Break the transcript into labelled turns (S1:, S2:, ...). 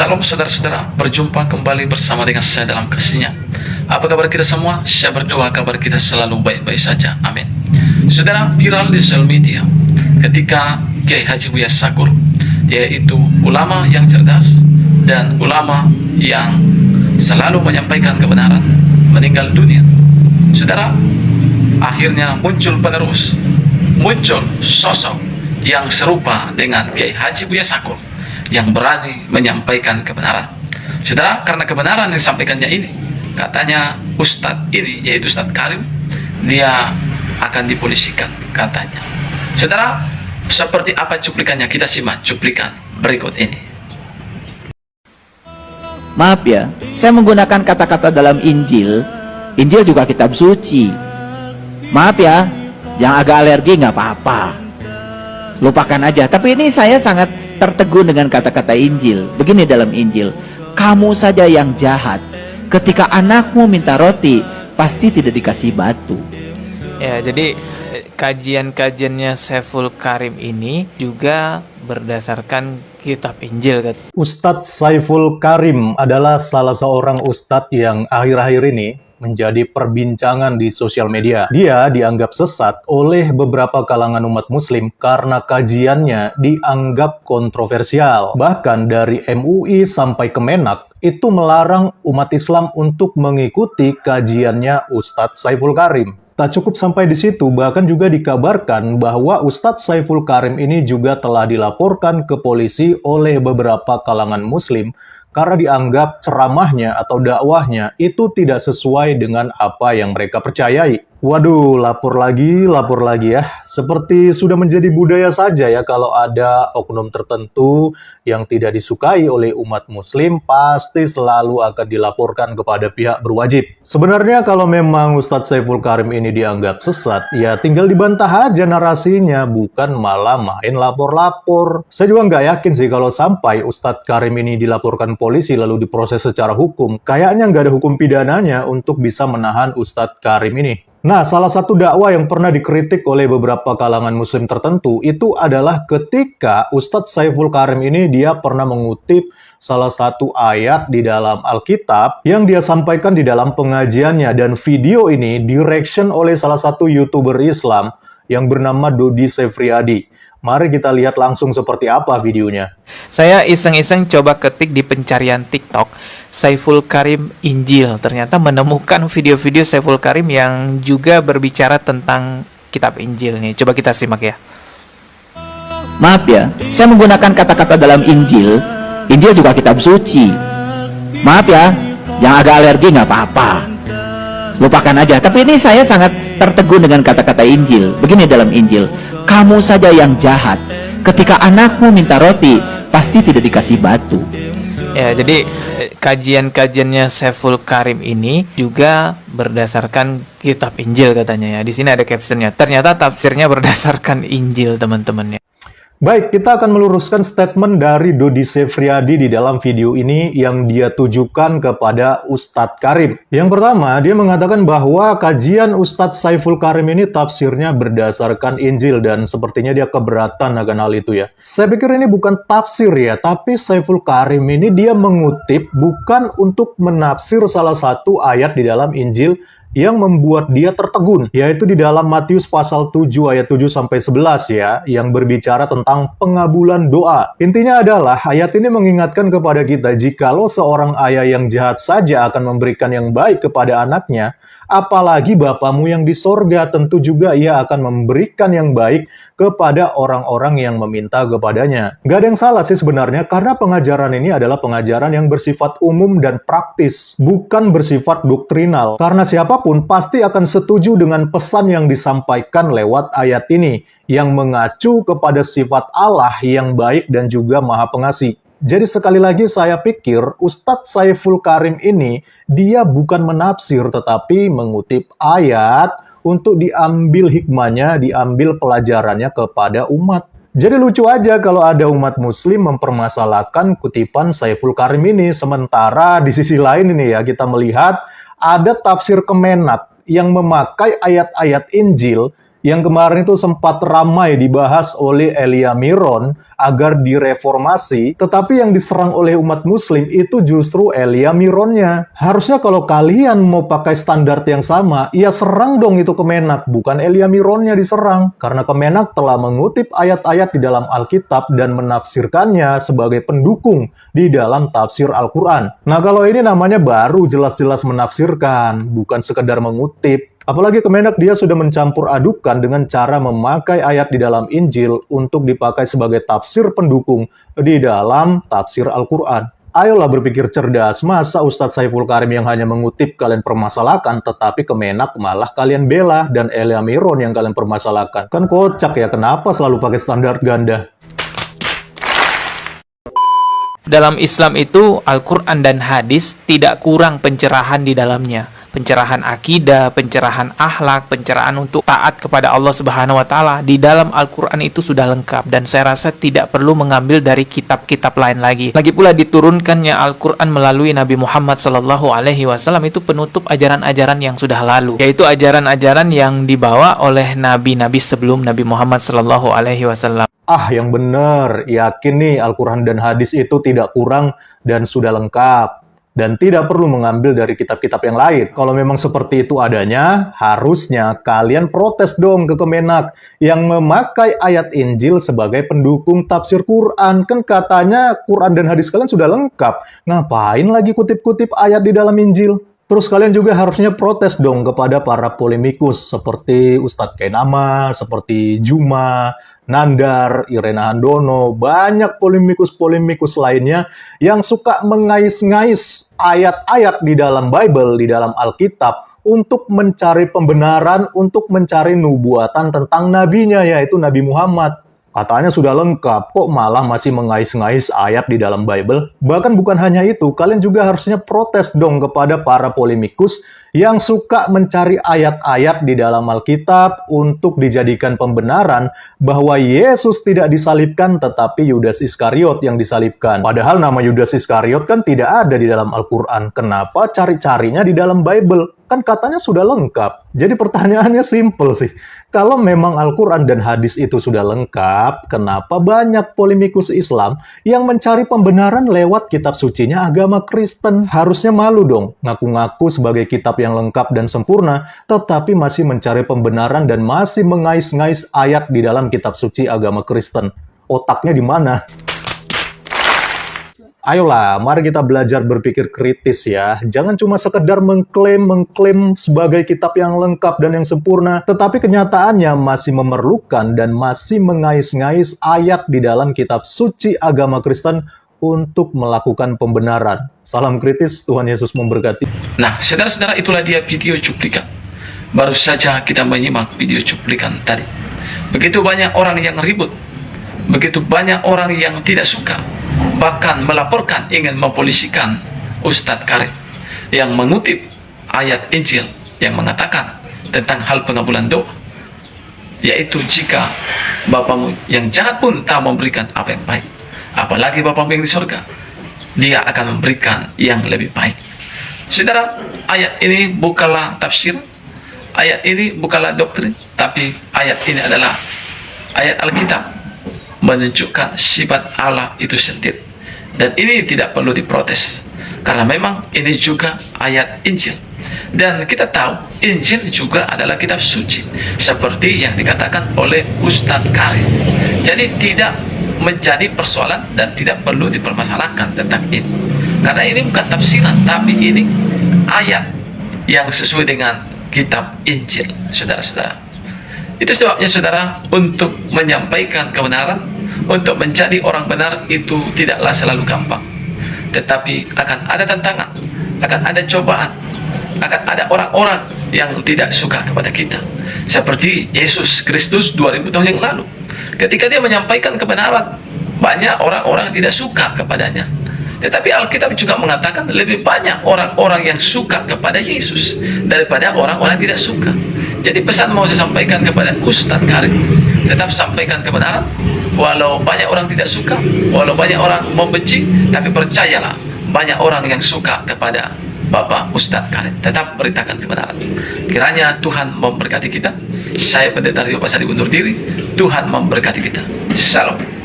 S1: Salam saudara-saudara, berjumpa kembali bersama dengan saya dalam kasih-Nya. Apa kabar kita semua? Saya berdoa kabar kita selalu baik-baik saja. Amin. Saudara, viral di sosial media ketika Kiai Haji Buya Sakur, yaitu ulama yang cerdas dan ulama yang selalu menyampaikan kebenaran, meninggal dunia. Saudara, akhirnya muncul sosok yang serupa dengan Kiai Haji Buya Sakur yang berani menyampaikan kebenaran. Saudara, karena kebenaran yang disampaikannya ini, katanya Ustadz ini, yaitu Ustadz Karim, dia akan dipolisikan katanya. Saudara, seperti apa cuplikannya? Kita simak cuplikan berikut ini.
S2: Maaf ya, saya menggunakan kata-kata dalam Injil. Injil juga kitab suci. Maaf ya, yang agak alergi nggak apa-apa, lupakan aja. Tapi ini saya sangat tertegun dengan kata-kata Injil. Begini dalam Injil, kamu saja yang jahat. Ketika anakmu minta roti, pasti tidak dikasih batu.
S3: Ya, jadi kajian-kajiannya Saiful Karim ini juga berdasarkan kitab Injil.
S4: Ustadz Saiful Karim adalah salah seorang ustadz yang akhir-akhir ini menjadi perbincangan di sosial media. Dia dianggap sesat oleh beberapa kalangan umat muslim karena kajiannya dianggap kontroversial. Bahkan dari MUI sampai Kemenak itu melarang umat Islam untuk mengikuti kajiannya Ustadz Saiful Karim. Tak cukup sampai di situ, bahkan juga dikabarkan bahwa Ustadz Saiful Karim ini juga telah dilaporkan ke polisi oleh beberapa kalangan muslim karena dianggap ceramahnya atau dakwahnya itu tidak sesuai dengan apa yang mereka percayai. Waduh, lapor lagi ya. Seperti sudah menjadi budaya saja ya, kalau ada oknum tertentu yang tidak disukai oleh umat muslim, pasti selalu akan dilaporkan kepada pihak berwajib. Sebenarnya kalau memang Ustadz Saiful Karim ini dianggap sesat, ya tinggal dibantah aja narasinya, bukan malah main lapor-lapor. Saya juga nggak yakin sih kalau sampai Ustadz Karim ini dilaporkan polisi lalu diproses secara hukum, kayaknya nggak ada hukum pidananya untuk bisa menahan Ustadz Karim ini. Nah, salah satu dakwah yang pernah dikritik oleh beberapa kalangan muslim tertentu itu adalah ketika Ustadz Saiful Karim ini dia pernah mengutip salah satu ayat di dalam Alkitab yang dia sampaikan di dalam pengajiannya, dan video ini direction oleh salah satu YouTuber Islam yang bernama Dodi Sefriadi. Mari kita lihat langsung seperti apa videonya.
S3: Saya iseng-iseng coba ketik di pencarian TikTok Saiful Karim Injil. Ternyata menemukan video-video Saiful Karim yang juga berbicara tentang kitab Injil nih. Coba kita simak ya.
S2: Maaf ya, saya menggunakan kata-kata dalam Injil. Injil juga kitab suci. Maaf ya, yang agak alergi nggak apa-apa, lupakan aja. Tapi ini saya sangat tertegun dengan kata-kata Injil. Begini dalam Injil, kamu saja yang jahat. Ketika anakmu minta roti, pasti tidak dikasih batu.
S3: Ya, jadi kajian-kajiannya Saiful Karim ini juga berdasarkan kitab Injil katanya ya. Di sini ada captionnya. Ternyata tafsirnya berdasarkan Injil, teman-teman ya.
S4: Baik, kita akan meluruskan statement dari Dodi Sefriadi di dalam video ini yang dia tujukan kepada Ustadz Karim. Yang pertama, dia mengatakan bahwa kajian Ustadz Saiful Karim ini tafsirnya berdasarkan Injil, dan sepertinya dia keberatan akan hal itu ya. Saya pikir ini bukan tafsir ya, tapi Saiful Karim ini dia mengutip bukan untuk menafsir salah satu ayat di dalam Injil yang membuat dia tertegun, yaitu di dalam Matius pasal 7 ayat 7-11 ya, yang berbicara tentang pengabulan doa. Intinya adalah ayat ini mengingatkan kepada kita, jikalau seorang ayah yang jahat saja akan memberikan yang baik kepada anaknya, apalagi Bapamu yang di sorga, tentu juga ia akan memberikan yang baik kepada orang-orang yang meminta kepadanya. Gak ada yang salah sih sebenarnya, karena pengajaran ini adalah pengajaran yang bersifat umum dan praktis, bukan bersifat doktrinal. Karena siapapun pasti akan setuju dengan pesan yang disampaikan lewat ayat ini, yang mengacu kepada sifat Allah yang baik dan juga maha pengasih. Jadi sekali lagi saya pikir Ustadz Saiful Karim ini dia bukan menafsir, tetapi mengutip ayat untuk diambil hikmahnya, diambil pelajarannya kepada umat. Jadi lucu aja kalau ada umat muslim mempermasalahkan kutipan Saiful Karim ini, sementara di sisi lain ini ya kita melihat ada tafsir Kemenak yang memakai ayat-ayat Injil yang kemarin itu sempat ramai dibahas oleh Elia Miron agar direformasi, tetapi yang diserang oleh umat muslim itu justru Elia Mironnya. Harusnya kalau kalian mau pakai standar yang sama, ya serang dong itu Kemenak, bukan Elia Mironnya diserang. Karena Kemenak telah mengutip ayat-ayat di dalam Alkitab dan menafsirkannya sebagai pendukung di dalam tafsir Al-Quran. Nah kalau ini namanya baru jelas-jelas menafsirkan, bukan sekedar mengutip. Apalagi Kemenak dia sudah mencampur adukan dengan cara memakai ayat di dalam Injil untuk dipakai sebagai tafsir pendukung di dalam tafsir Al-Quran. Ayolah berpikir cerdas, masa Ustadz Saiful Karim yang hanya mengutip kalian permasalahkan, tetapi Kemenak malah kalian bela dan Elia Miron yang kalian permasalahkan. Kan kocak ya, kenapa selalu pakai standar ganda?
S3: Dalam Islam itu, Al-Quran dan hadis tidak kurang pencerahan di dalamnya. Pencerahan akidah, pencerahan akhlak, pencerahan untuk taat kepada Allah Subhanahu wa taala di dalam Al-Qur'an itu sudah lengkap dan saya rasa tidak perlu mengambil dari kitab-kitab lain lagi. Lagi pula diturunkannya Al-Qur'an melalui Nabi Muhammad sallallahu alaihi wasallam itu penutup ajaran-ajaran yang sudah lalu, yaitu ajaran-ajaran yang dibawa oleh nabi-nabi sebelum Nabi Muhammad sallallahu alaihi wasallam.
S4: Yang benar, yakin nih Al-Quran dan hadis itu tidak kurang dan sudah lengkap. Dan tidak perlu mengambil dari kitab-kitab yang lain. Kalau memang seperti itu adanya, harusnya kalian protes dong ke Kemenak yang memakai ayat Injil sebagai pendukung tafsir Quran. Kan katanya Quran dan hadis kalian sudah lengkap. Ngapain lagi kutip-kutip ayat di dalam Injil? Terus kalian juga harusnya protes dong kepada para polemikus seperti Ustadz Kainama, seperti Juma, Nandar, Irena Handono, banyak polemikus-polemikus lainnya yang suka mengais-ngais ayat-ayat di dalam Bible, di dalam Alkitab, untuk mencari pembenaran, untuk mencari nubuatan tentang nabinya, yaitu Nabi Muhammad. Katanya sudah lengkap, kok malah masih mengais-ngais ayat di dalam Bible? Bahkan bukan hanya itu, kalian juga harusnya protes dong kepada para polemikus yang suka mencari ayat-ayat di dalam Alkitab untuk dijadikan pembenaran bahwa Yesus tidak disalibkan tetapi Yudas Iskariot yang disalibkan. Padahal nama Yudas Iskariot kan tidak ada di dalam Al-Quran. Kenapa cari-carinya di dalam Bible? Kan katanya sudah lengkap. Jadi pertanyaannya simpel sih. Kalau memang Al-Quran dan hadis itu sudah lengkap, kenapa banyak polemikus Islam yang mencari pembenaran lewat kitab sucinya agama Kristen? Harusnya malu dong, ngaku-ngaku sebagai kitab yang lengkap dan sempurna, tetapi masih mencari pembenaran dan masih mengais-ngais ayat di dalam kitab suci agama Kristen. Otaknya di mana? Ayolah, mari kita belajar berpikir kritis ya. Jangan cuma sekedar mengklaim sebagai kitab yang lengkap dan yang sempurna, tetapi kenyataannya masih memerlukan dan masih mengais-ngais ayat di dalam kitab suci agama Kristen untuk melakukan pembenaran. Salam kritis, Tuhan Yesus memberkati.
S1: Nah, saudara-saudara, itulah dia video cuplikan. Baru saja kita menyimak video cuplikan tadi. Begitu banyak orang yang ribut, begitu banyak orang yang tidak suka, bahkan melaporkan ingin mempolisikan Ustadz Karim yang mengutip ayat Injil yang mengatakan tentang hal pengabulan doa, yaitu jika Bapamu yang jahat pun tak memberikan apa yang baik, apalagi Bapamu yang di surga, Dia akan memberikan yang lebih baik. Saudara, ayat ini bukanlah tafsir, ayat ini bukanlah doktrin, tapi ayat ini adalah ayat Alkitab menunjukkan sifat Allah itu sendiri. Dan ini tidak perlu diprotes, karena memang ini juga ayat Injil. Dan kita tahu Injil juga adalah kitab suci, seperti yang dikatakan oleh Ustadz Karim. Jadi tidak menjadi persoalan dan tidak perlu dipermasalahkan tentang ini, karena ini bukan tafsiran, tapi ini ayat yang sesuai dengan kitab Injil, saudara-saudara. Itu sebabnya, saudara, untuk menyampaikan kebenaran, untuk menjadi orang benar itu tidaklah selalu gampang. Tetapi akan ada tantangan, akan ada cobaan, akan ada orang-orang yang tidak suka kepada kita. Seperti Yesus Kristus 2000 tahun yang lalu. Ketika Dia menyampaikan kebenaran, banyak orang-orang yang tidak suka kepadanya. Tetapi Alkitab juga mengatakan lebih banyak orang-orang yang suka kepada Yesus daripada orang-orang yang tidak suka. Jadi pesan mau saya sampaikan kepada Ustadz Karim, tetap sampaikan kebenaran, walau banyak orang tidak suka, walau banyak orang membenci, tapi percayalah, banyak orang yang suka kepada Bapak Ustadz Karim. Tetap beritakan kebenaran. Kiranya Tuhan memberkati kita. Saya Pendeta Rio Pasari undur diri. Tuhan memberkati kita. Shalom.